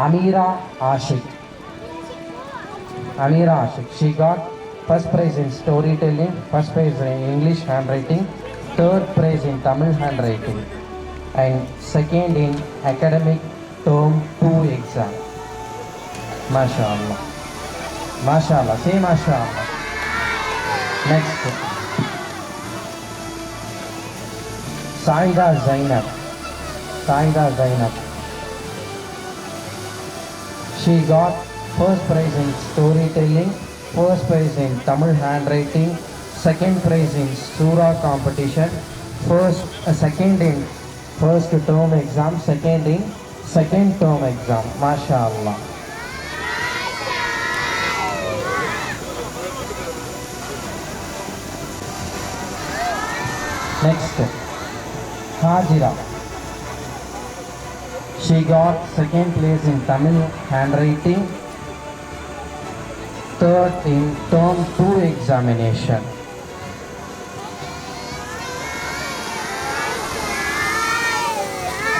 Amira Ashik. Amira Ashik. She got first prize in storytelling, first prize in English handwriting, third prize in Tamil handwriting, and second in academic term 2 exam. MashaAllah. MashaAllah. Say MashaAllah. Next. Saida Zainab. Saida Zainab. She got first prize in storytelling, first prize in Tamil handwriting, second prize in Surah competition, second in first term exam, second in second term exam. MashaAllah. Next, Hajira. She got second place in Tamil handwriting, third in term 2 examination.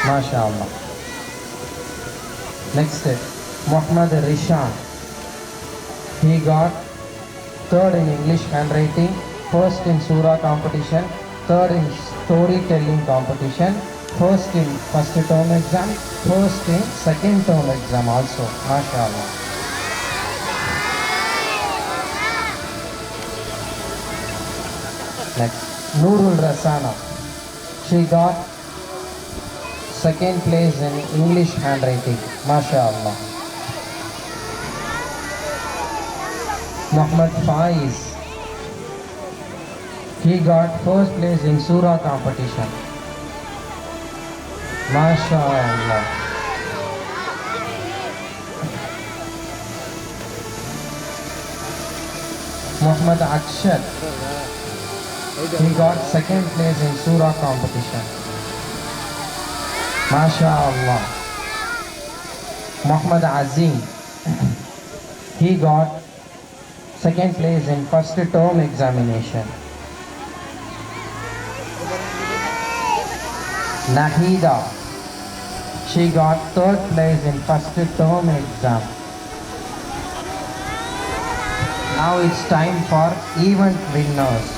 MashaAllah. Next, Muhammad Rishan. He got third in English handwriting, first in Surah competition, third in storytelling competition, first in first term exam, first in second term exam also. MashaAllah. Next, Nurul Rasana. She got second place in English handwriting. MashaAllah. Muhammad Faiz. He got first place in Surah competition. MashaAllah. Muhammad Akshat. He got second place in Surah competition. MashaAllah. Muhammad Azim. He got second place in first term examination. Nahida. She got third place in first term exam. Now it's time for event winners.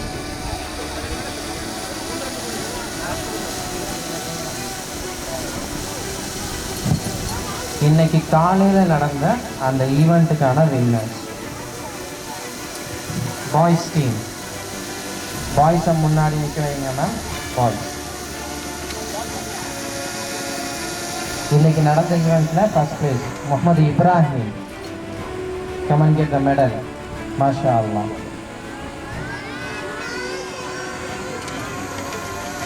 இன்னைக்கு காலையில் நடந்த அந்த ஈவெண்ட்டுக்கான winners. Boys team. பாய்ஸை முன்னாடி நிற்கிறீங்க ma'am. Boys இன்னைக்கு நடந்த ஈவெண்ட்டில் first place Mohammed Ibrahim. Come and get the medal. MashaAllah.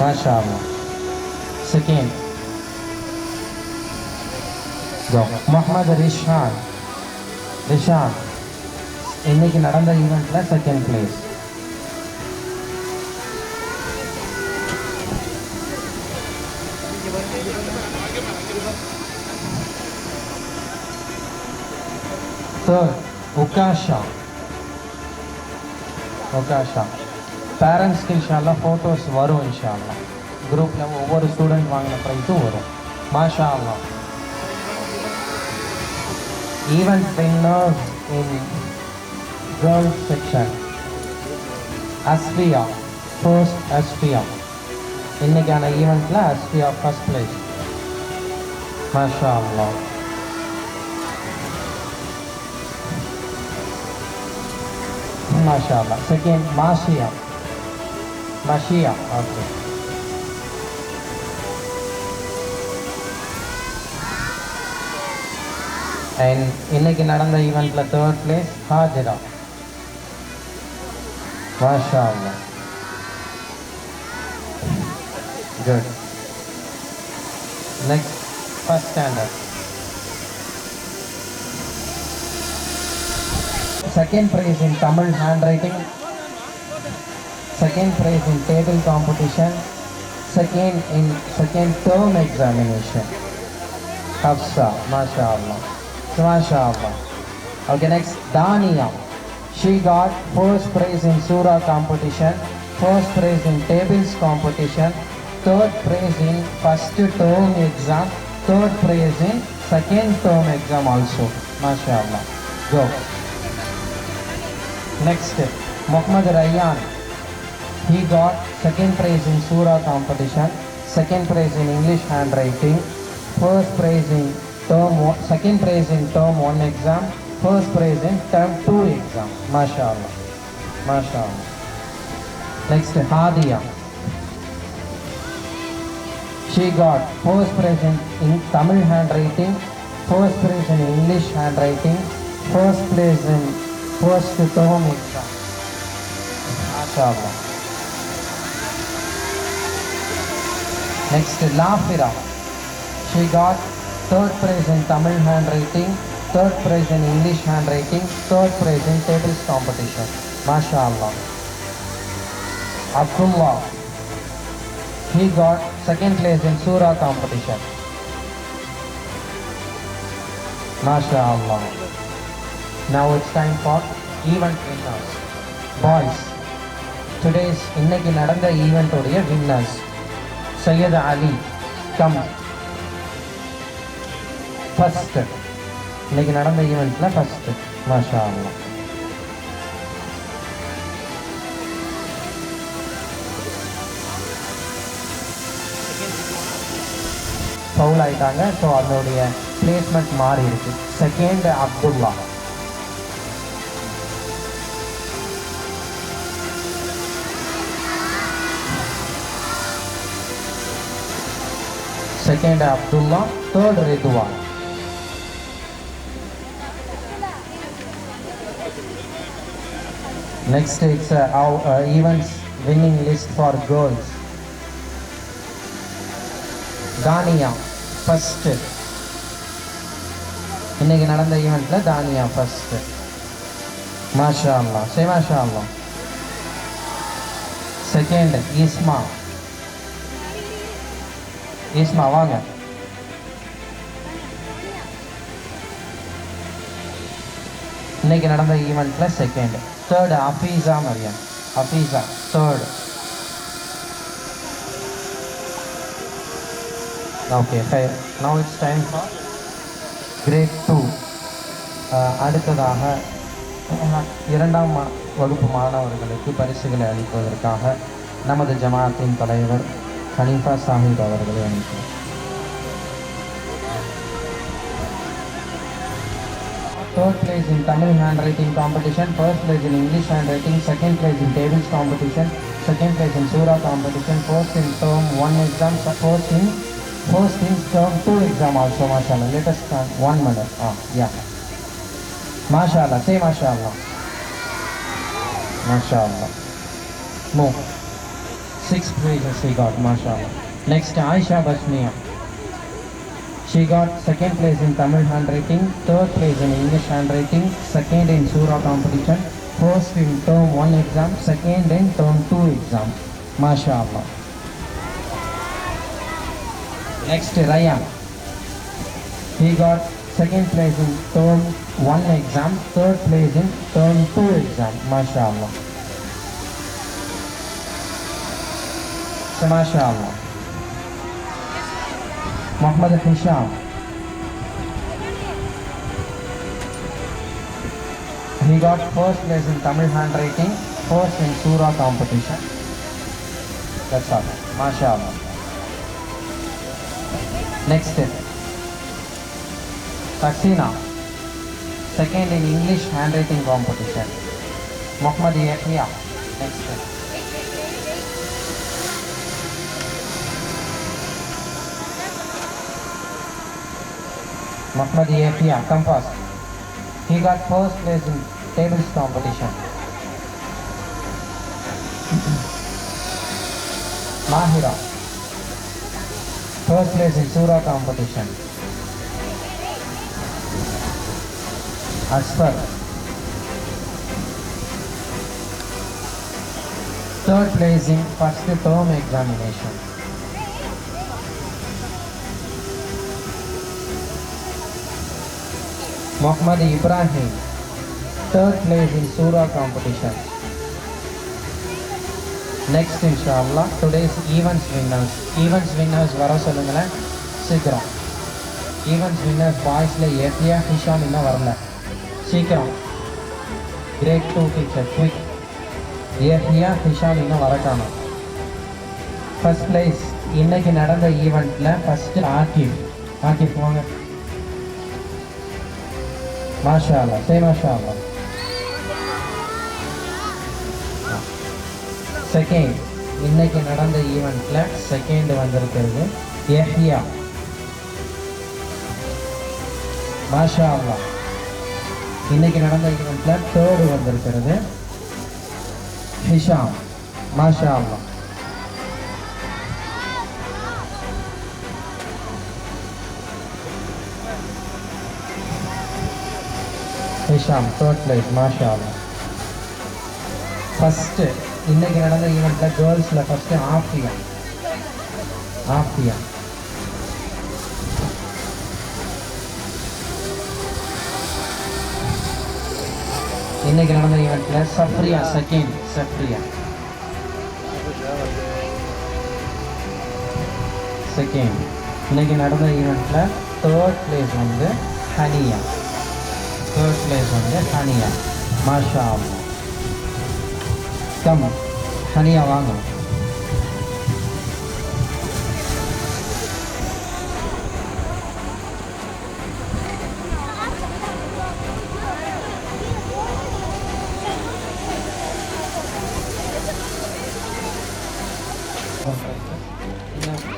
MashaAllah. Second, go. Muhammad Rishan. இன்னைக்கு நடந்த ஈவெண்ட்டில் செகண்ட் பிளேஸ். Third, Ukasha. பேரண்ட்ஸ்க்கு இன்ஷால்லா ஃபோட்டோஸ் வரும். இன்ஷால்லா குரூப்பில் ஒவ்வொரு ஸ்டூடெண்ட் வாங்கின ப்ரைஸும் வரும். MashaAllah. Event winners in girls section. Asfiya. First Asfiya. இன்னைக்கான ஈவெண்ட்டில் Asfiya first place. MashaAllah. MashaAllah. Second, Mashia. Okay. And இன்னைக்கு நடந்த ஈவெண்ட்ல third place, Hajira. MashaAllah. Good. Next, first standard. Second prize in Tamil handwriting, second prize in table competition, second in second term examination. Hafsa, MashaAllah. MashaAllah. Okay, next, Dania. She got first prize in Surah competition, first prize in tables competition, third prize in first term exam, third prize in second term exam also. MashaAllah. Go. Next, Muhammad Rayyan. He got second prize in Surah competition, second prize in English handwriting, first prize in term one, second prize in term 1 exam, first prize in term 2 exam. MashaAllah. MashaAllah. Next, Hadia. She got first prize in Tamil handwriting, first prize in English handwriting, first place in first term exam. MashaAllah. Next, Lafira. She got third prize in Tamil handwriting, third prize in English handwriting, third prize in tables competition. MashaAllah. Abdullah. He got second place in Surah competition. MashaAllah. Now it's time for event winners. Boys, today's இன்னைக்கு நடந்த event உடைய winners. Sayyid Ali, come. First. இன்னைக்கு நடந்த eventல first. MashaAllah. Foul ஆயிட்டாங்க. So அதனுடைய placement மாறி இருக்கு. Second Abdullah. Second Abdullah, third Ridwan. Next it's events winning list for girls. Tania first. இன்னைக்கு நடந்த ஈவெண்ட்ல Tania first. MashaAllah. Say MashaAllah. Second Isma. Isma வாங்க. இன்னைக்கு நடந்த ஈவெண்ட்ல second. Third Afeesa Mariam. Afeesa third. Okay, fair. Now it's time for grade 2. அடுத்ததாக இரண்டாம் வகுப்பு மாணவர்களுக்கு பரிசுகளை அளிப்பதற்காக நமது ஜமாத்தின் தலைவர் ஹனீஃபா சாஹிப் அவர்களை அளிக்கிறோம். Third place in Tamil handwriting competition, first place in English handwriting, second place in tables competition, second place in Surah competition, first in term 1 exam, first in term 2 exam also. MashaAllah. Let us start 1 minute. Yeah. MashaAllah. Say MashaAllah. MashaAllah. Move. 6 praises she got. MashaAllah. Next, Aisha Bashmiya. She got second place in Tamil handwriting, third place in English handwriting, second in Surah competition, first in term 1 exam, second in term 2 exam. MashaAllah. Next, Ryan. He got second place in term 1 exam, third place in term 2 exam. MashaAllah. So, MashaAllah. Muhammad Hisham. He got first place in Tamil handwriting, first in Surah competition. That's all. MashaAllah. Next, Hasina. Second in English handwriting competition. Muhammad Yahya. Next. Muhammad Yahya, come first. He got first place in tables competition. Mahira. First place in Surah competition. Asfar. Third place in first term examination. Muhammad Ibrahim. Third place in Surah competition. Next, inshallah, today's events winners. Events winners வர சொல்லுங்களேன் சீக்கிரம். Events winners பாய்ஸில் ஏஃபியா ஹிஷாம் இன்னும் வரல. சீக்கிரம். Grade 2 teacher quick. Afiya Hisham இன்னும் வரக்கானோம். First prize இன்னைக்கு நடந்த ஈவெண்ட்டில் ஃபஸ்ட்டு ஆக்கிஃப் வாங்க. மாஷா அல்லாஹ், சே மாஷா அல்லாஹ். செகண்ட் இன்னைக்கு நடந்த ஈவெண்ட்டில் செகண்ட் வந்திருக்கிறது யஹ்யா. மாஷா அல்லாஹ். இன்னைக்கு நடந்த ஈவெண்ட்டில் தேர்டு வந்திருக்கிறது ஹிஷாம். மாஷா அல்லாஹ். Hisham third place. மாஷா அல்லாஹ். ஃபஸ்ட்டு இன்னைக்கு நடந்த ஈவெண்ட்டில் கேர்ள்ஸில் ஃபஸ்ட்டு ஆஃபியா. இன்னைக்கு நடந்த ஈவெண்ட்டில் சஃப்ரியா செகண்ட். இன்னைக்கு நடந்த ஈவெண்ட்டில் தேர்ட் பிளேஸ் வந்து ஹனியா. மாஷா அல்லாஹ். கம் ஹனியா வாங்க.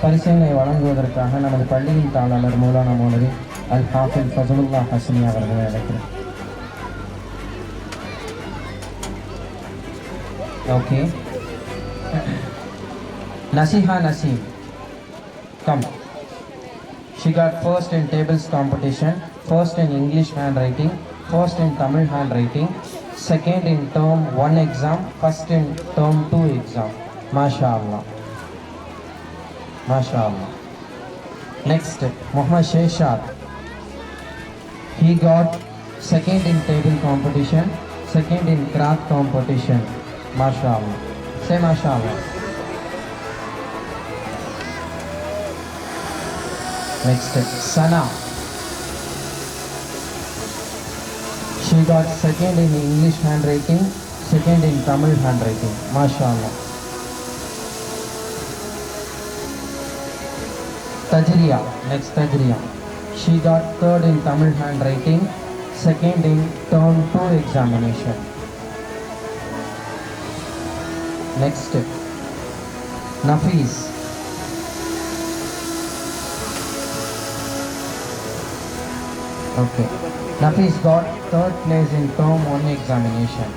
பரிசீலனை வழங்குவதற்காக நமது பள்ளியின் தாளர் மௌலானா மௌலவி அல் ஹாஃபில் ஃபஸலுல்லா ஹஸ்னி அவர்களை அழைக்கிறேன். Okay. Nasiha Naseem, come. She got first in tables competition, first in English handwriting, first in Tamil handwriting, second in term 1 exam, first in term 2 exam. Masha Allah. Next, Muhammad Sheshad. He got second in table competition, second in craft competition. Masha Allah. Say Masha Allah. Next, Sana. She got second in English handwriting, second in Tamil handwriting. Masha Allah. Tajriya. Next, Tajriya. She got third in Tamil handwriting, second in term 2 examination. Next, Nafis. Okay. Nafis got third place in term 1 examination.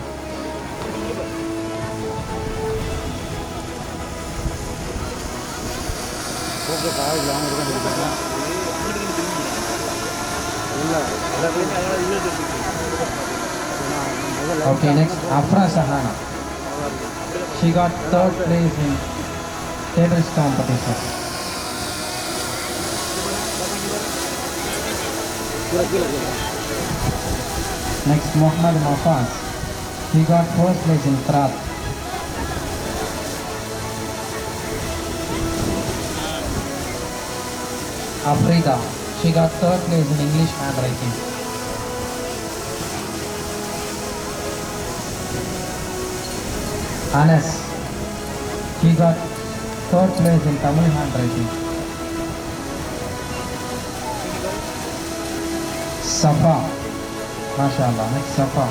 Okay, next, Afra Sahana. She got third place in tables competition. Next, Muhammad Mafaz. He got first place in craft. Afrida. She got third place in English handwriting. Anas. He got third place in Tamil handwriting. Safa. MashaAllah. Next, Safa.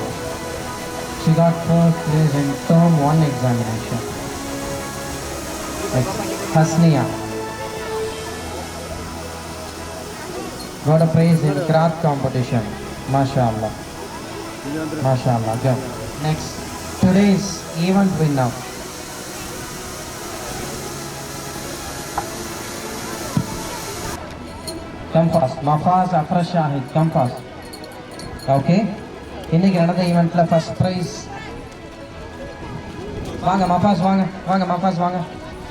She got first place in term 1 examination. Next, Hasniya. Got a prize in craft competition. MashaAllah. Go. Next, today's event winner. Come fast. Mafaz Afra Shahid. Come fast. Okay. இன்னைக்கு நடந்த ஈவெண்ட்ல first prize வாங்க மஃபாஸ் வாங்க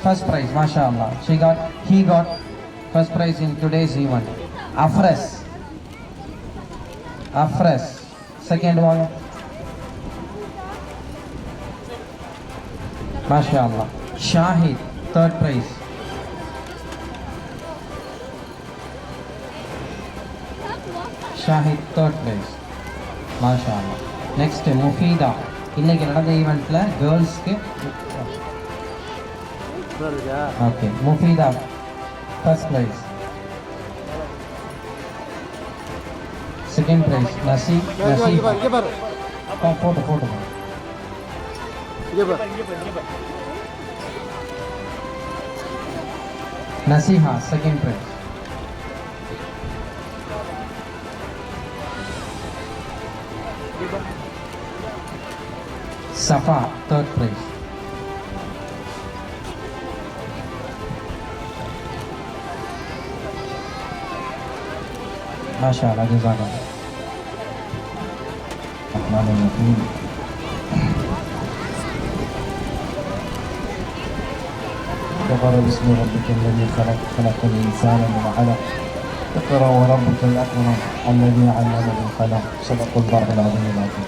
first prize மாஷா அல்லாஹ் he got first prize in today's event. Afras second one. Masha Allah. Shahid third prize. Shahid third place. மாஷா அல்லாஹ். Next Mufeeda. இன்னைக்கு நடந்த ஈவெண்ட்டில் கேர்ள்ஸ்க்கு okay Mufeeda first prize. Second prize போட்டு Naseeha second prize. Safa third prize. மாஷா அல்லாஹ் ஜஸாக்கல்லாஹ். الرحمن الرحيم اقرأ باسم ربك الذي خلق خلق الإنسان من علق اقرأ وربك الأكرم الذي علم بالقلم صدق الله العظيم العظيم.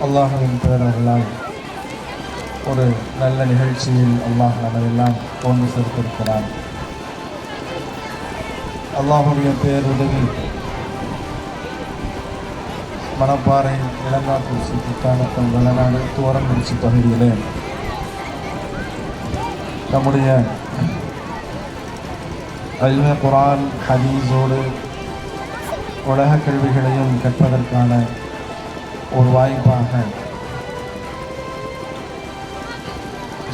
அல்லாஹ்வின் பேரர்களால் ஒரு நல்ல நிகழ்ச்சியில் அல்லாஹ் நம்மையெல்லாம் கொண்டு சேர்த்திருக்கிறார். அல்லாஹுடைய பேருதவி மணப்பாறை இளங்காக்குறிச்சி குத்தானத்தம் வெள்ளநாடு தூரங்குறிச்சி பகுதியிலே நம்முடைய இல்மு குர்ஆன் ஹதீஸோடு உலக கல்விகளையும் கற்பதற்கான ஒரு வாய்ப்பாக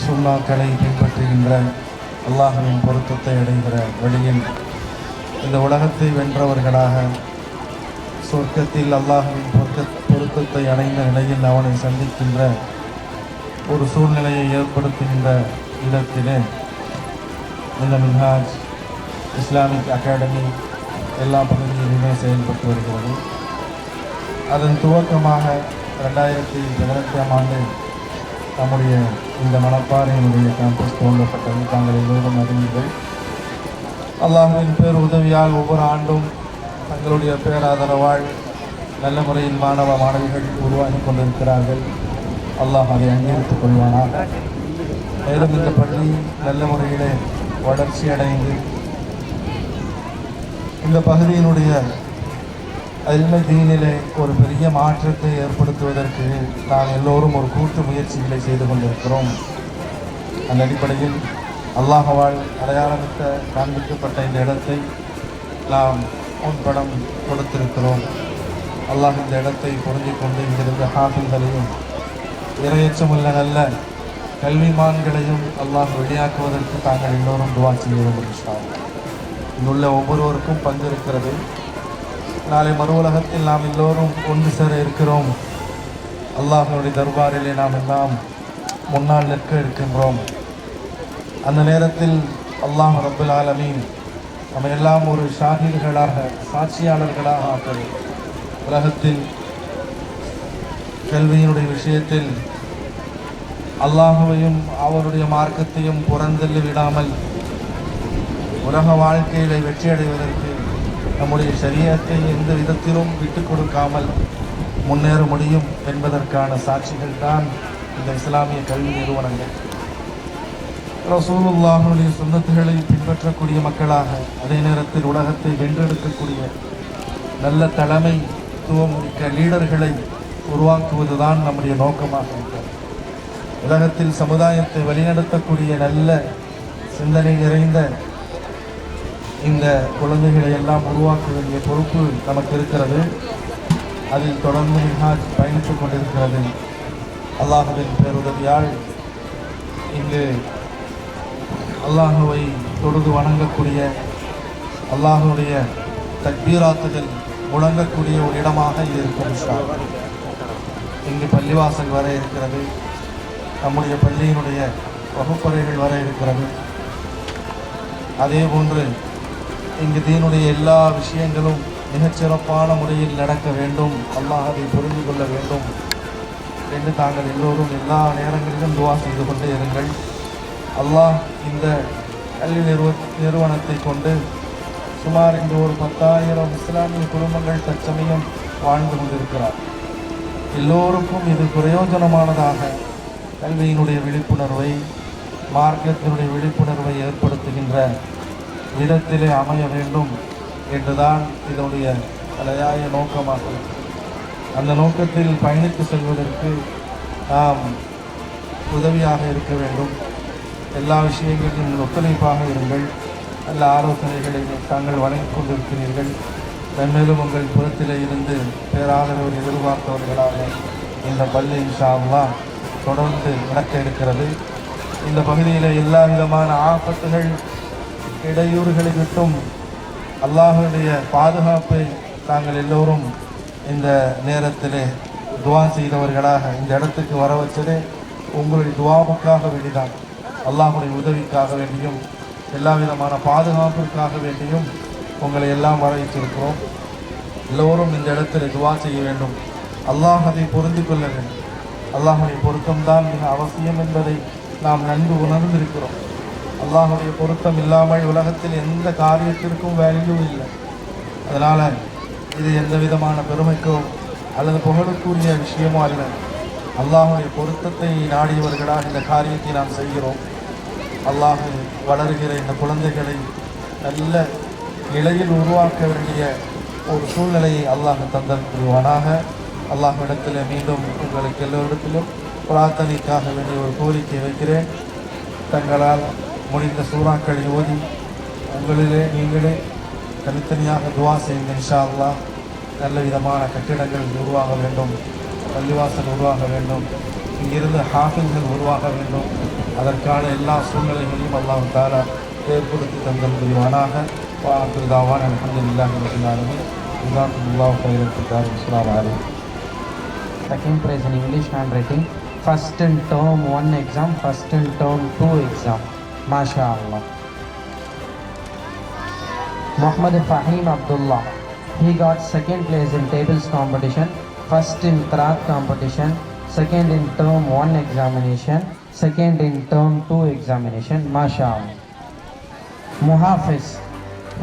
சுன்னாக்களை பின்பற்றுகின்ற அல்லாஹ்வின் பொருத்தத்தை அடைகிற வழியில் இந்த உலகத்தை வென்றவர்களாக சொர்க்கத்தில் அல்லாஹ்வின் பொருத்தத்தை அடைந்த நிலையில் அவனை சந்திக்கின்ற ஒரு சூழ்நிலையை ஏற்படுத்துகின்ற இடத்திலே இந்த மின்ஹாஜ் இஸ்லாமிக் அகாடமி எல்லா பகுதிகளிலுமே செயல்பட்டு வருகிறது. அதன் துவக்கமாக 2018ஆம் ஆண்டு நம்முடைய இந்த மணப்பாறையினுடைய கேம்பஸ் துவங்கப்பட்டது. தாங்கள் எல்லோரும் அறிவீர்கள். அல்லாஹ்வின் பேர் உதவியால் ஒவ்வொரு ஆண்டும் தங்களுடைய பேராதரவால் நல்ல முறையில் மாணவ மாணவிகள் உருவாகி கொண்டிருக்கிறார்கள். அல்லாஹ் அதை அங்கீகரித்துக் கொள்வானாக. மேலும் இந்த பள்ளி நல்ல முறையிலே வளர்ச்சி அடைந்து இந்த பகுதியினுடைய இல்மு தீனிலே ஒரு பெரிய மாற்றத்தை ஏற்படுத்துவதற்கு நாம் எல்லோரும் ஒரு கூட்டு முயற்சிகளை செய்து கொண்டிருக்கிறோம். அந்த அடிப்படையில் அல்லாஹ்வால் அடையாளமிட்ட காண்பிக்கப்பட்ட இந்த இடத்தை நாம் முன்படம் கொடுத்திருக்கிறோம். அல்லாஹ் இந்த இடத்தை பொருந்திக் கொண்டு இங்கிருந்து ஹாஃபில்களையும் இரையச்சமுள்ள நல்ல கல்விமான்களையும் அல்லாஹ் வெளியாக்குவதற்கு தாங்கள் எல்லோரும் துவா செய்ய வேண்டும். இன்ஷா அல்லாஹ். இங்குள்ள ஒவ்வொருவருக்கும் பங்கு இருக்கிறது. நாளை மறு உலகத்தில் நாம் எல்லோரும் ஒன்று சேர இருக்கிறோம். அல்லாஹ்வுடைய தர்பாரிலே நாம் எல்லாம் முன்னால் நிற்க இருக்கின்றோம். அந்த நேரத்தில் அல்லாஹ் ரப்பல் ஆலமீன் நம்ம எல்லாம் ஒரு ஷாஹீர்களாக சாட்சியாளர்களாக ஆக்கிறது. உலகத்தில் கல்வியினுடைய விஷயத்தில் அல்லாஹுவையும் அவருடைய மார்க்கத்தையும் புறந்தள்ளி விடாமல் உலக வாழ்க்கையிலே வெற்றியடைவதற்கு நம்முடைய ஷரியத்தை எந்த விதத்திலும் விட்டு கொடுக்காமல் முன்னேற முடியும் என்பதற்கான சாட்சிகள் தான் இந்த இஸ்லாமிய கல்வி நிறுவனங்கள். ரசூலுல்லாஹுடைய சுன்னத்துகளை பின்பற்றக்கூடிய மக்களாக, அதே நேரத்தில் உலகத்தை வென்றெடுக்கக்கூடிய நல்ல தலைமைத்துவம் மிக்க லீடர்களை உருவாக்குவதுதான் நம்முடைய நோக்கமாக இருக்கிறது. உலகத்தில் சமுதாயத்தை வழிநடத்தக்கூடிய நல்ல சிந்தனை நிறைந்த இந்த குழந்தைகளை எல்லாம் உருவாக்க வேண்டிய பொறுப்பு நமக்கு இருக்கிறது. அதில் தொடர்ந்து மின்ஹாஜ் பயணித்துக் கொண்டிருக்கிறது. அல்லாஹுவின் பேருதவியால் இங்கு அல்லாஹுவை தொழுது வணங்கக்கூடிய, அல்லாஹுடைய தக்பீராத்துகள் முழங்கக்கூடிய ஒரு இடமாக இது இருக்கும். இங்கு பள்ளிவாசல் வர இருக்கிறது. நம்முடைய பள்ளியினுடைய வகுப்பறைகள் வர இருக்கிறது. அதே போன்று இங்கு தீனுடைய எல்லா விஷயங்களும் மிகச்சிறப்பான முறையில் நடக்க வேண்டும், அல்லாஹ் அதை புரிந்து கொள்ள வேண்டும் என்று தாங்கள் எல்லோரும் எல்லா நேரங்களிலும் துவா செய்து கொண்டே இருங்கள். அல்லாஹ் இந்த கல்வி நிறுவனத்தை கொண்டு சுமார் இங்கு ஒரு 10,000 இஸ்லாமிய குடும்பங்கள் தற்சமயம் வாழ்ந்து கொண்டிருக்கிறார். எல்லோருக்கும் இது பிரயோஜனமானதாக கல்வியினுடைய விழிப்புணர்வை, மார்க்கத்தினுடைய விழிப்புணர்வை ஏற்படுத்துகின்ற விதத்திலே அமைய வேண்டும் என்றுதான் இதனுடைய தலையாய நோக்கமாக இருக்கு. அந்த நோக்கத்தில் பயணித்து செல்வதற்கு நாம் உதவியாக இருக்க வேண்டும். எல்லா விஷயங்களிலும் ஒத்துழைப்பாக இருங்கள். நல்ல ஆலோசனைகளை தாங்கள் வழங்கிக் கொண்டிருக்கிறீர்கள். மேலும் உங்கள் புறத்திலே இருந்து பேராதரவு எதிர்பார்த்தவர்களாக இந்த பள்ளி இன்ஷா அல்லாஹ் தொடர்ந்து நடக்க இருக்கிறது. இந்த பகுதியில் எல்லா விதமான ஆபத்துகள் இடையூறுகளை விட்டும் அல்லாஹுடைய பாதுகாப்பை நாங்கள் எல்லோரும் இந்த நேரத்திலே துவா செய்தவர்களாக இந்த இடத்துக்கு வர வச்சதே உங்களுடைய துவாவுக்காக வேண்டிதான். அல்லாஹுடைய உதவிக்காக வேண்டியும் எல்லா விதமான பாதுகாப்பிற்காக வேண்டியும் உங்களை எல்லாம் வர வைத்திருக்கிறோம். எல்லோரும் இந்த இடத்தில் துவா செய்ய வேண்டும். அல்லாஹ் அதை பொருந்தி கொள்ள வேண்டும். அல்லாஹுடைய பொருத்தம்தான் மிக அவசியம் என்பதை நாம் நன்கு உணர்ந்திருக்கிறோம். அல்லாஹுடைய பொருத்தம் இல்லாமல் உலகத்தில் எந்த காரியத்திற்கும் வேல்யூ இல்லை. அதனால் இது எந்த விதமான பெருமைக்கோ அல்லது புகழுக்குரிய விஷயமோ அல்ல. அல்லாஹுடைய பொருத்தத்தை நாடியவர்களாக இந்த காரியத்தை நாம் செய்கிறோம். அல்லாஹ் வளர்கிற இந்த குழந்தைகளை நல்ல நிலையில் உருவாக்க வேண்டிய ஒரு சூழ்நிலையை அல்லாஹ் தந்தருவானாக. அல்லாஹ்விடத்தில் மீண்டும் உங்களுக்கு எல்லோரிடத்திலும் பிரார்த்தனைக்காக வேண்டிய ஒரு கோரிக்கை வைக்கிறேன். தங்களால் முடிந்த சூறாக்களை ஓதி உங்களிலே நீங்களே தனித்தனியாக துவா செய்யுங்க. இன்ஷா அல்லாஹ் நல்ல விதமான கட்டிடங்கள் உருவாக வேண்டும், பள்ளிவாசல் உருவாக வேண்டும், இங்கிருந்து ஹாஃபில்கள் உருவாக வேண்டும். அதற்கான எல்லா சூழ்நிலைகளையும் அல்லாஹ் தஆலா ஏற்படுத்தி தந்தல் புரிவானாக. வாஹிருதாவான் அல்ஹம்துலில்லாஹி ரப்பில் ஆலமீன். ஜஸாக்குமுல்லாஹு கைரன் ஃபித்தார். அஸ்ஸலாமு அலைக்கும். Second prize in English handwriting. First in term 1 exam, first in term 2 exam. MashaAllah. Muhammad Fahim Abdullah. He got second place in tables competition, first in Qiraat competition, second in term 1 examination, second in term 2 examination. MashaAllah. Muhafiz.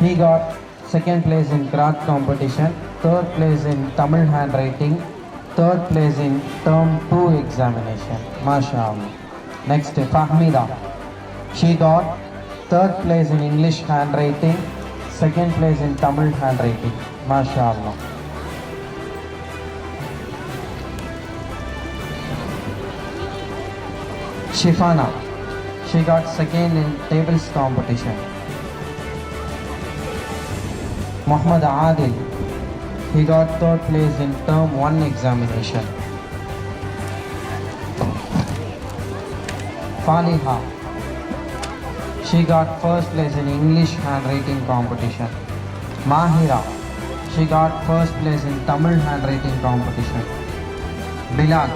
He got second place in Qiraat competition, third place in Tamil handwriting, third place in term 2 examination. MashaAllah. Next, Fahmida. She got third place in English handwriting, second place in Tamil handwriting. MashaAllah. Shifana. She got second in tables competition. Muhammad Adil. He got third place in term 1 examination. Faliha. She got first place in English handwriting competition. Mahira. She got first place in Tamil handwriting competition. Bilal.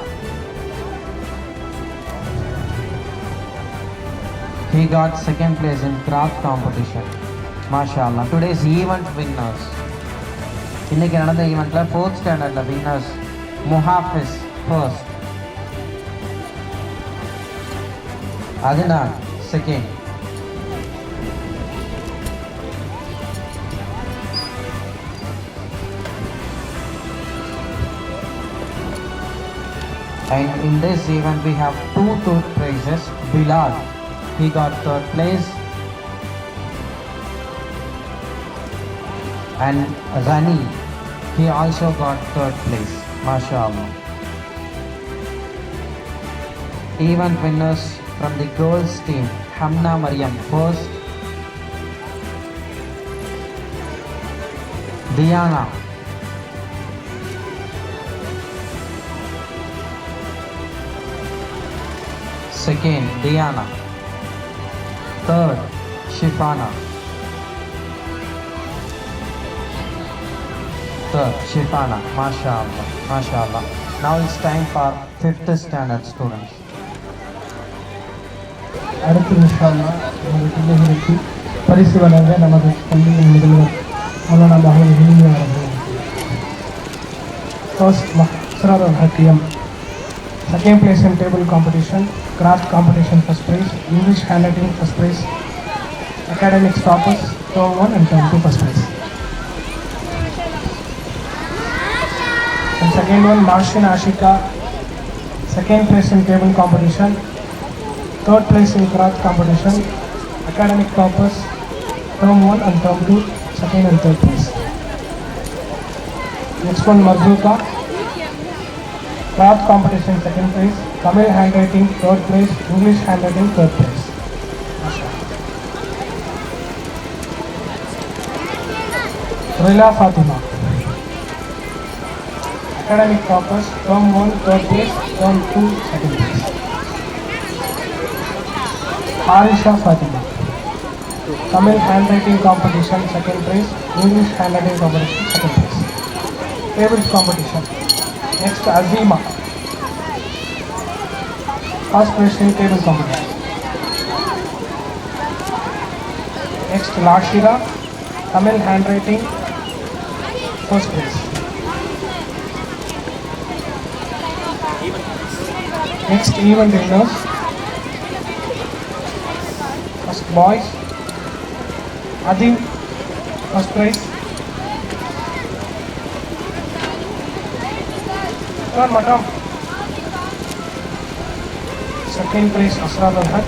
He got second place in Qiraat competition. MashaAllah. Today's event winners. இன்னைக்கு நடந்த ஈவெண்ட்ல 4th ஸ்டாண்டர்ட்ல winners முஹாஃபிஸ் first, அதுதான் second, and in this event we have two third prizes. Bilal, he got third place, and Rani, he also got third place. MashaAllah. Event winners from the girls team: Hamna Maryam first, Diana, second Diana, third Shifana, third Shifana. MashaAllah. MashaAllah. Now it's time for 5th standard students. அடுத்து இன்ஷா அல்லாஹ் நமது பிள்ளைகளுக்கு பரிசு வழங்க நமது பள்ளியின் முதல்வர் மௌலானா முஹம்மது ஹிலியா அவர்கள். First Mahsarat Al-Hakkiyam, second place in table competition, craft competition first prize, English handwriting first prize, academics toppers term 1 and term 2 first prize. And second one, Marshin Ashika, second place in table competition, third place in Qiraat competition, academic toppers, term 1 and term 2, second and third place. Next one, Marzuka. Craft competition, second prize. Tamil handwriting, third prize. English handwriting, third prize. Rila Fatima. Academic toppers, term 1, third place, term 2, second place. Harisha Fatima. Tamil handwriting competition, second place. English handwriting competition, second place. Favorite competition. Next, Azima. First place in table competition. Next, Lashira. Tamil handwriting, first place. Next, event winners. First, boys. Adim, first prize. Third, Madam. Second prize, Asrar al-Haq.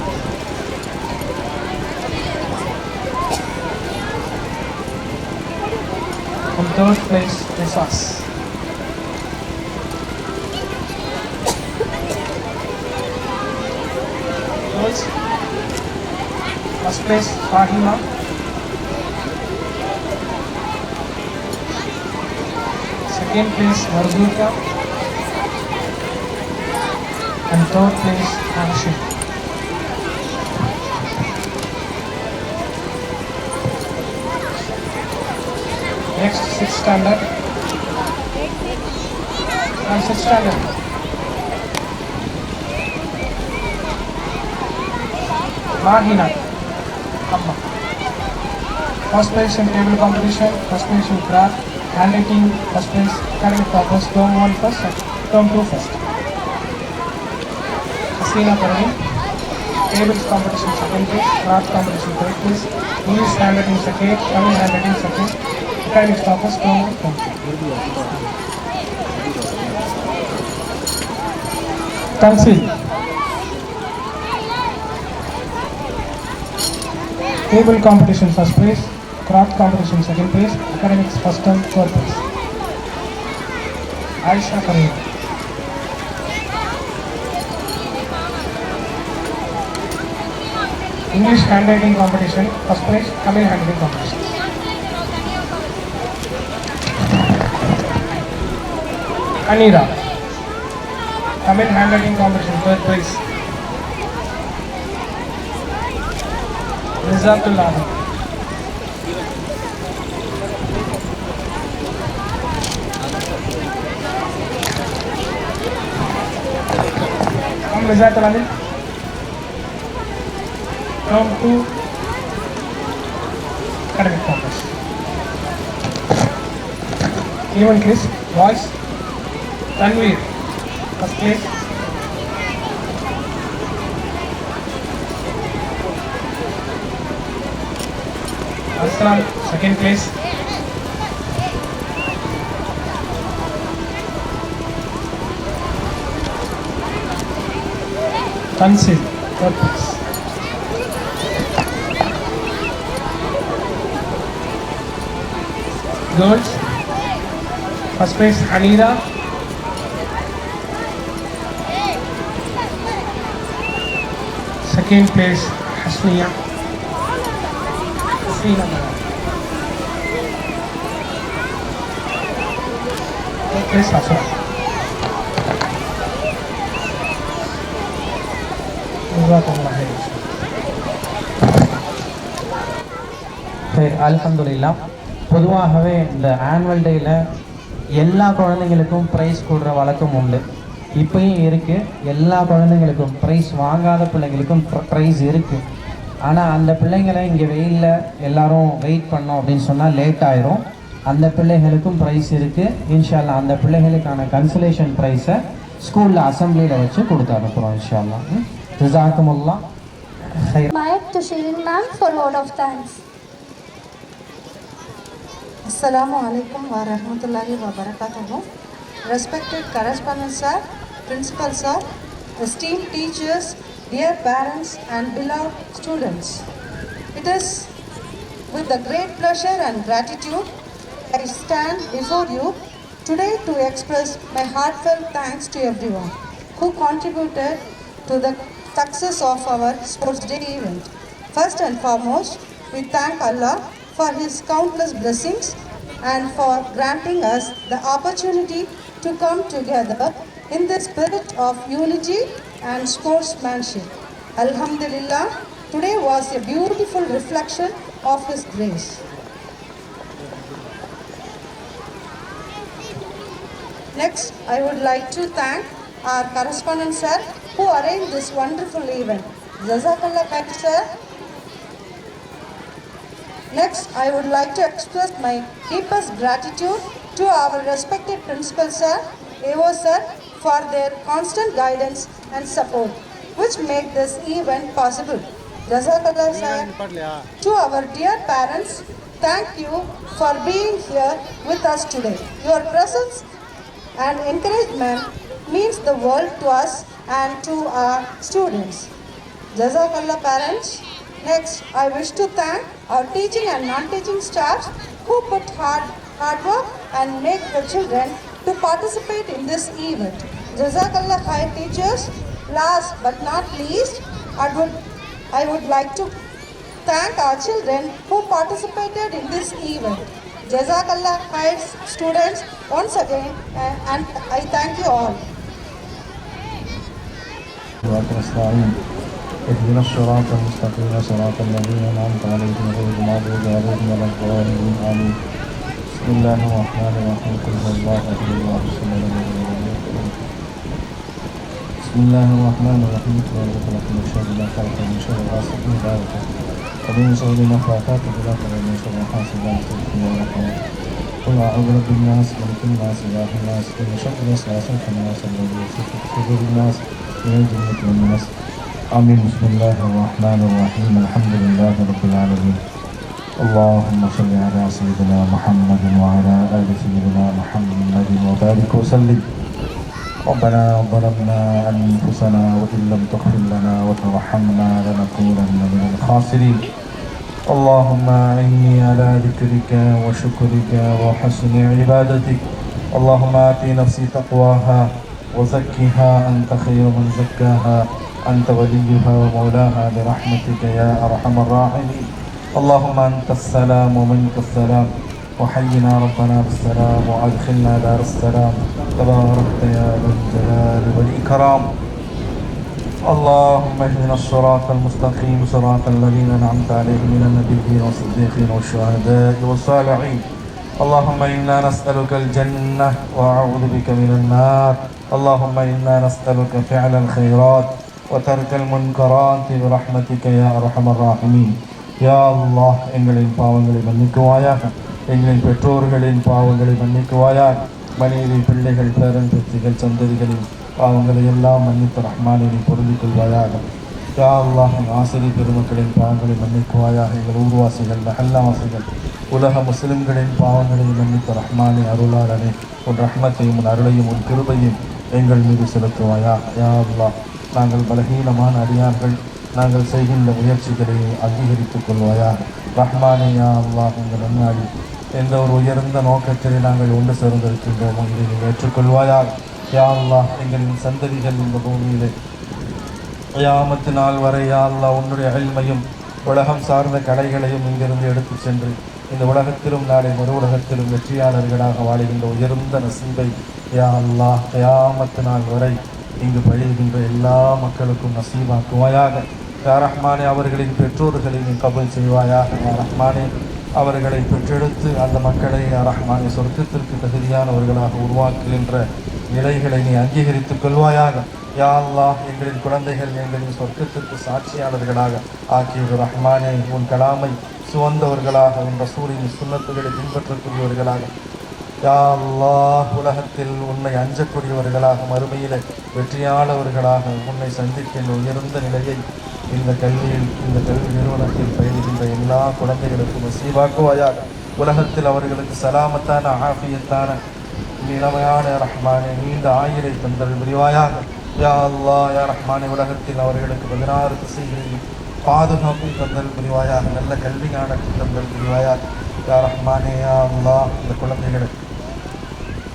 And third place, Risas. Girls, first place, Fahima. Second place, Marzuka. And third place, Anshul. Next, 6th standard. And 6th standard. Mahina. Amma. First place in table competition, first place in craft, handwriting, first place, academic toppers, term 1 first, term 2 first. Hasina Parveen. Tables competition second place, craft competition third place, English handwriting second, Tamil handwriting second, academic toppers, term 1, term 2. Tansil. Table competition first place, craft competition second place, academics first term, third place. Aisha Kareem. English handwriting competition first place, Tamil handwriting competition. Anira. Tamil handwriting competition third place. Rizatullah. Come Rizatullah. Term 2, academic toppers. Even Chris, boys. Tanveer, first place. Aslam, second place. Tansil, third place. Girls, first place Anira, second place Hasniya, third place Asra. சரி, அல்ஹம்துலில்லாஹ். பொதுவாகவே இந்த annual டேயில் எல்லா குழந்தைங்களுக்கும் price கொடுக்குற வழக்கம் உண்டு. இப்பயும் இருக்குது. எல்லா குழந்தைங்களுக்கும் ப்ரைஸ் வாங்காத பிள்ளைங்களுக்கும் ப்ரைஸ் இருக்குது. ஆனால் அந்த பிள்ளைங்களை இங்கே வெயிலில் எல்லாரும் வெயிட் பண்ணோம் அப்படின்னு சொன்னால் லேட் ஆயிரும். அந்த பிள்ளைகளுக்கும் ப்ரைஸ் இருக்குது. இன்ஷால்லா அந்த பிள்ளைகளுக்கான கன்சலேஷன் ப்ரைஸை ஸ்கூலில் அசம்பிளியில் வச்சு கொடுத்து அனுப்புகிறோம் இன்ஷால்லா. ஜஸாக்குமுல்லாஹ் ஹைர். Mic to Shirin ma'am for word of thanks. Assalamu alaikum wa rahmatullahi wa barakatuhu. Respected correspondent sir, principal sir, esteemed teachers, dear parents and beloved students. It is with the great pleasure and gratitude I stand before you today to express my heartfelt thanks to everyone who contributed to the success of our Sports Day event. First and foremost, we thank Allah for His countless blessings and for granting us the opportunity to come together in the spirit of unity and sportsmanship. Alhamdulillah, today was a beautiful reflection of His grace. Next, I would like to thank our correspondent sir who arranged this wonderful event. Jazakallah khair sir. Next, I would like to express my deepest gratitude to our respected principal sir, AO sir, for their constant guidance and support, which made this event possible. Jazakallah sir. To our dear parents, thank you for being here with us today. Your presence and encouragement means the world to us and to our students. Jazakallah parents. Next, I wish to thank our teaching and non-teaching staffs who put hard work and make the children to participate in this event. Jazakallah khair teachers. Last but not least, I would like to thank our children who participated in this event. Jazakallah khair students once again, and I thank you all. اهدنا الصراط المستقيم صراط الذين أنعمت عليهم غير المغضوب عليهم ولا الضالين آمين. بسم الله الرحمن الرحيم قل هو الله أحد الله الصمد لم يلد ولم يولد. بسم الله الرحمن الرحيم قل أعوذ برب من شر ما خلق ومن شر غاسق إذا وقب ومن شر النفاثات في العقد ومن شر حاسد إذا حسد. قل أعوذ برب الناس ملك الناس إله الناس من شر الوسواس الخناس الذي يوسوس في صدور الناس من الجنة والناس. آمين. بسم الله الرحمن الرحيم الحمد لله رب العالمين. اللهم صل على سيدنا محمد وعلى آل سيدنا محمد وبارك وسلم. ربنا ظلمنا أنفسنا وإن لم تغفر لنا وترحمنا لنكونن من الخاسرين. اللهم أعني على ذكرك وشكرك وحسن عبادتك. اللهم آت نفسي تقواها وزكها أنت خير من زكاها أنت وليها ومولاها برحمتك يا أرحم الراحمين. اللهم أنت السلام ومنك السلام وحينا ربنا بالسلام وأدخلنا دار السلام تباركت يا ذا الجلال والإكرام. اللهم اهدنا الصراط المستقيم صراط الذين أنعمت عليهم من النبيين والصديقين والشهداء والصالحين. اللهم إنا نسألك الجنة وأعوذ بك من النار. اللهم إنا نسألك فعل الخيرات وترك المنكرات برحمتك يا أرحم الراحمين. யா அல்லாஹ், எங்களின் பாவங்களை மன்னிக்குவாயாக. எங்களின் பெற்றோர்களின் பாவங்களை மன்னிக்குவாயாக. மனைவி, பிள்ளைகள், பேரன் பேத்திகள், சந்ததிகளின் பாவங்களை எல்லாம் மன்னித்து ரஹ்மானை பொருந்திக் கொள்வாயாக. யா அல்லாஹ், ஆசிரியர் பெருமக்களின் பாவங்களை மன்னிக்குவாயாக. எங்கள் ஊர்வாசிகள், மஹல்லாவாசிகள், உலக முஸ்லிம்களின் பாவங்களை மன்னித்து ரஹ்மானை அருளாளனே உன் ரஹ்மத்தையும் உன் அருளையும் உன் கிருபையும் எங்கள் மீது செலுத்துவாயா. யா அல்லாஹ், நாங்கள் பலகீனமான அடியார்கள். நாங்கள் செய்கின்ற முயற்சிகளை அங்கீகரித்துக் கொள்வாயாக. ரஹ்மானே யா அல்லாஹ், உங்கள் முன்னாடி எந்த ஒரு உயர்ந்த நோக்கத்திலே நாங்கள் ஒன்று சேர்ந்திருக்கின்றோமோ இதை நீங்கள் ஏற்றுக்கொள்வாயாக. யா அல்லாஹ், எங்களின் சந்ததிகள் இந்த பூமியிலே கியாமத்து நாள் வரை யா அல்லாஹ் உன்னுடைய இல்மையும் உலகம் சார்ந்த கலைகளையும் இங்கிருந்து எடுத்துச் சென்று இந்த உலகத்திலும் நாளை மறு உலகத்திலும் வெற்றியாளர்களாக வாழுகின்ற உயர்ந்த நசீபை யா அல்லாஹ் கியாமத்து நாள் வரை இங்கு பழிகின்ற எல்லா மக்களுக்கும் நசீபாக்குவாயாக. யா ரஹ்மானே, அவர்களின் பெற்றோர்களை நீ கபூல் செய்வாயாக. யா ரஹ்மானே, அவர்களை பெற்றெடுத்து அந்த மக்களை யா ரஹ்மானே சொர்க்கத்திற்கு தகுதியானவர்களாக உருவாக்குகின்ற நிலைகளை நீ அங்கீகரித்துக் கொள்வாயாக. யா அல்லாஹ், எங்களின் குழந்தைகள் எங்களின் சொர்க்கத்திற்கு சாட்சியாளர்களாக ஆக்கிய ரஹ்மானே, உன் கலாமை சுவந்தவர்களாக, உன் ரசூலின் சுன்னத்துகளை பின்பற்றக்கூடியவர்களாக யா அல்லாஹ், உலகத்தில் உன்னை அஞ்சக்கூடியவர்களாக, மறுமையிலே வெற்றியாளவர்களாக உன்னை சந்திக்கின்ற உயர்ந்த நிலையை இந்த கல்வி நிறுவனத்தில் பயில்கின்ற எல்லா குழந்தைகளுக்கும் நசீபாக்குவாயாக. உலகத்தில் அவர்களுக்கு சலாமத்தான ஆஃபியத்தான நிலைமையான ரஹ்மானே நீண்ட ஆயுளை தந்தல் புரிவாயாக. யா அல்லாஹ், யா ரஹ்மானே, உலகத்தில் அவர்களுக்கு 16 திசைகளில் பாதுகாப்பு தந்தல் புரிவாயாக. நல்ல கல்வி ஞானத்தை தந்தல் புரிவாயாக. யா ரஹ்மானே, யா அல்லாஹ், இந்த குழந்தைகளுக்கு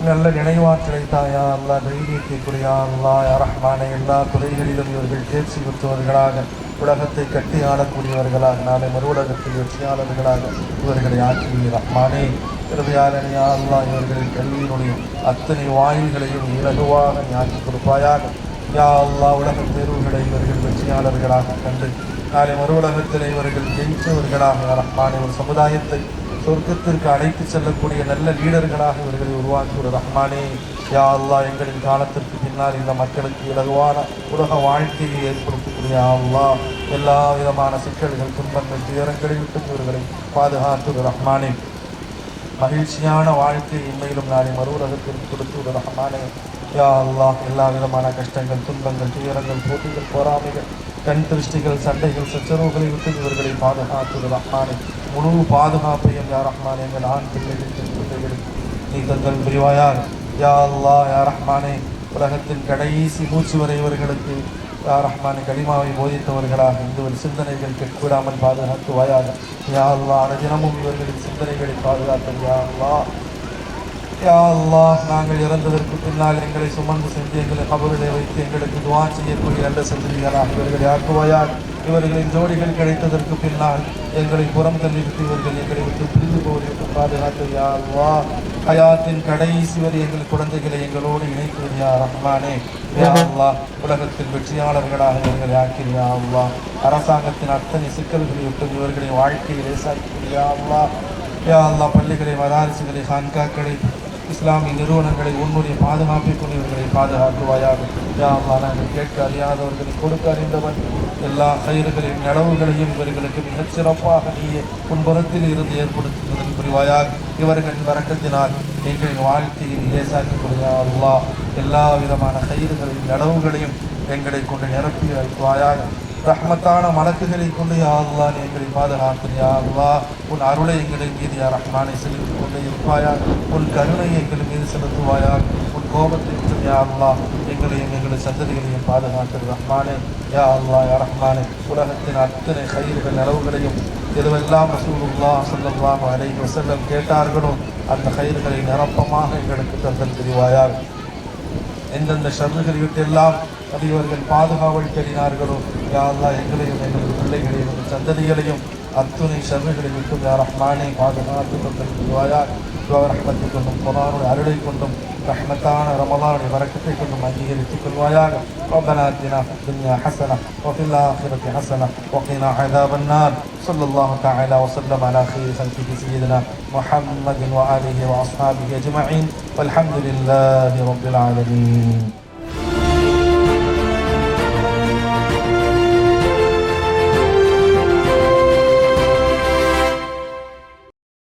நல்ல நினைவாற்றலை தாயா அல்லா, தைரியத்தை குடியா அல்லா, யா ரஹ்மானே, எல்லா துறைகளிலும் இவர்கள் தேர்ச்சி பெற்றவர்களாக, உலகத்தை கட்டி ஆளக்கூடியவர்களாக, நாளை மறு உலகத்தில் வெற்றியாளர்களாக இவர்களை ஆக்கி ரஹ்மானே, கிருபையாளனியா அல்லா, இவர்களின் கல்வியினுடைய அத்தனை வாயில்களையும் இலகுவாக ஆக்கி கொடுப்பாயாக. யா அல்லா, உலக தேர்வுகளை இவர்கள் வெற்றியாளர்களாக கண்டு நாளை மறு உலகத்தில் இவர்கள் ஜெயித்தவர்களாக ரஹ்மானே, ஒரு சமுதாயத்தை சொர்க்கத்திற்கு அழைத்து செல்லக்கூடிய நல்ல லீடர்களாக இவர்களை உருவாக்கிய ரஹ்மானே. யா அல்லா, எங்களின் காலத்திற்கு பின்னால் இந்த மக்களுக்கு இலகுவான உலக வாழ்க்கையை ஏற்படுத்தக்கூடிய அல்லா, எல்லா விதமான சிக்கல்கள், துன்பங்கள், துயரங்களை விட்டு இவர்களை பாதுகாத்து ரஹ்மானே. மகிழ்ச்சியான வாழ்க்கை இன்மையிலும் நாளை மறு உலகத்திற்கு கொடுத்து ரஹ்மானே. யா அல்லா, எல்லா விதமான கஷ்டங்கள், துன்பங்கள், துயரங்கள், போட்டிகள், பொறாமைகள், கண் திருஷ்டிகள், சண்டைகள், சச்சரவுகளை விட்டு இவர்களை பாதுகாத்து ரஹ்மானே. முழு பாதுகாப்பையும் யா ரஹ்மானே எங்கள் ஆண் பிள்ளைகளுக்கு பிள்ளைகளுக்கு நீ தந்தல் புரிவாயாக. யா அல்லா, யா ரஹ்மானே, உலகத்தின் கடைசி மூச்சு வரை இவர்களுக்கு யா ரஹ்மானே கலிமாவை போதித்தவர்களாக இந்த ஒரு சிந்தனைகள் கெட்டுவிடாமல் பாதுகாத்துவாயாக. யா அல்லா, தினமும் இவர்களின் சிந்தனைகளை பாதுகாத்தல். யா அல்லா, யா அல்லாஹ், நாங்கள் இறந்ததற்கு பின்னால் எங்களை சுமந்து சென்று எங்களை கபரிலே வைத்து எங்களுக்கு துவா செய்யக்கூடிய நல்ல சந்ததிகளாக இவர்களை ஆக்குவாயாக. இவர்களின் ஜோடிகள் கிடைத்ததற்கு பின்னால் எங்களை புறம் தள்ளிவிட்டு இவர்கள் எங்களை விட்டு பிரிந்து போவதற்கு பாதுகாத்து. யா அல்லாஹ், ஹயாத்தின் கடைசி வரை எங்கள் குழந்தைகளை எங்களோடு இணைத்து யா ரஹ்மானே. யா அல்லாஹ், உலகத்தில் வெற்றியாளர்களாக இவர்களை ஆக்கி. யா அல்லாஹ், அரசாங்கத்தின் அத்தனை சிக்கல்களை விட்டு இவர்களின் வாழ்க்கையை லேசாக்கி. யா அல்லாஹ், யா அல்லாஹ், பள்ளிகளை, மதாரிசுகளை, ஹான்காக்களை, இஸ்லாமிய நிறுவனங்களை உன்னுடைய பாதுகாப்பை கொண்டவர்களை பாதுகாக்குவாயாக. யா அல்லாஹ், நாங்கள் கேட்க அறியாதவர்களை கொடுக்க அறிந்தவன், எல்லா கயிறுகளின் நடவுகளையும் இவர்களுக்கு மிகச் சிறப்பாக நீயே புன்புறத்தில் இருந்து ஏற்படுத்துவதற்கு புரிவாயாக. இவர்கள் வரக்கத்தினால் எங்களின் வாழ்க்கையை லேசாக்கி கொள்ளையா அல்லாஹ். எல்லா விதமான கயிறுகளின் நடவுகளையும் எங்களை கொண்டு நிரப்பி வைப்பாயாக. ரஹ்மத்தான மலக்குகளை கொண்டு யா அல்லாஹ் எங்களை பாதுகாத்து. யா அல்லாஹ், உன் அருளை எங்களை மீது யா ரஹ்மானை செலுத்திக் கொண்டே இருப்பாயாக. உன் கருணையை எங்கள் மீது செலுத்துவாயாக. உன் கோபத்தை விட்டு யா அல்லாஹ் எங்களையும் எங்களை சந்ததிகளையும் பாதுகாத்து ரஹ்மானே. யா அல்லாஹ், யா ரஹ்மானே, உலகத்தின் அத்தனை கயிறுகள் நிலவுகளையும் எதுவெல்லாம் ரசூலுல்லாஹ் ஸல்லல்லாஹு அலைஹி வஸல்லம் கேட்டார்களோ அந்த கயிறுகளை நிரப்பமாக எங்களுக்கு தந்தல் புரிவாயாக. எந்தெந்த ஷர்றுகளை விட்டு எல்லாம் அதிகவர்கள் பாதுகாவல் தெரினார்களோ யா அல்லாஹ், எங்களையும் எங்களது பிள்ளைகளையும் எங்கள் சந்ததிகளையும் அத்துணை ஷர்றுகளை விட்டு யா ரஹ்மானே பாதுகாத்து தந்தல் புரிவாயாக. ரஹ்மத்தை கொண்டும் குர்ஆனுடைய அருளை கொண்டும் ரஹ்மத்தான ரமலானுடைய வரக்கத்தை கொண்டும் அங்கீகரித்துக் கொள்வாயாக. ربنا آتنا في الدنيا حسنة وفي الآخرة حسنة وقنا عذاب النار. صلى الله تعالى وسلم على خير خلقه سيدنا محمد وآله وأصحابه أجمعين والحمد لله رب العالمين.